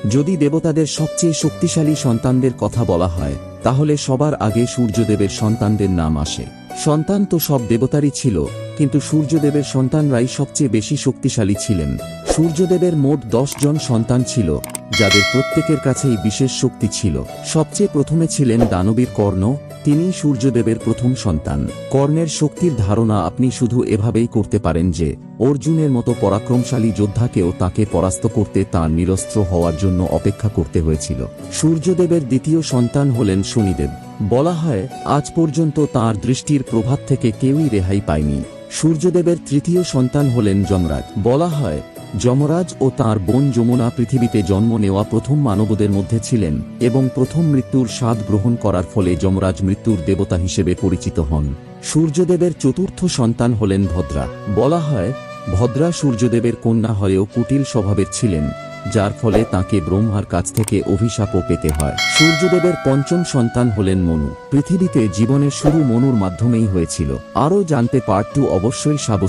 যদি দেবতাদের সবচেয়ে শক্তিশালী সন্তানদের কথা বলা হয় তাহলে সবার আগে সূর্যদেবের সন্তানদের নাম আসে। সন্তান তো সব দেবতারই ছিল, কিন্তু সূর্যদেবের সন্তানরাই সবচেয়ে বেশি শক্তিশালী ছিলেন। সূর্যদেবের মোট 10 জন সন্তান ছিল, যাদের প্রত্যেকের কাছেই বিশেষ শক্তি ছিল। সবচেয়ে প্রথমে ছিলেন দানবীর কর্ণ। তিনিই সূর্যদেবের প্রথম সন্তান। কর্ণের শক্তির ধারণা আপনি শুধু এভাবেই করতে পারেন যে অর্জুনের মতো পরাক্রমশালী যোদ্ধাকেও তাকে পরাস্ত করতে তাঁর নিরস্ত্র হওয়ার জন্য অপেক্ষা করতে হয়েছিল। সূর্যদেবের দ্বিতীয় সন্তান হলেন শনিদেব। বলা হয় আজ পর্যন্ত তাঁর দৃষ্টির প্রভাব থেকে কেউই রেহাই পায়নি। সূর্যদেবের তৃতীয় সন্তান হলেন যমরাজ। বলা হয় যমরাজ ও তাঁর বোন যমুনা পৃথিবীতে জন্ম নেওয়া প্রথম মানবদের মধ্যে ছিলেন এবং প্রথম মৃত্যুর স্বাদ গ্রহণ করার ফলে যমরাজ মৃত্যুর দেবতা হিসেবে পরিচিত হন। সূর্যদেবের চতুর্থ সন্তান হলেন ভদ্রা। বলা হয় ভদ্রা সূর্যদেবের কন্যা হয়েও কুটিল স্বভাবের ছিলেন, যার ফলে তাঁকে ব্রহ্মার কাছ থেকে অভিশাপও পেতে হয়। সূর্যদেবের পঞ্চম সন্তান হলেন মনু। পৃথিবীতে জীবনের শুরু মনুর মাধ্যমেই হয়েছিল। আরও জানতে পার্ট 2 অবশ্যই সাবস্ক্রাইব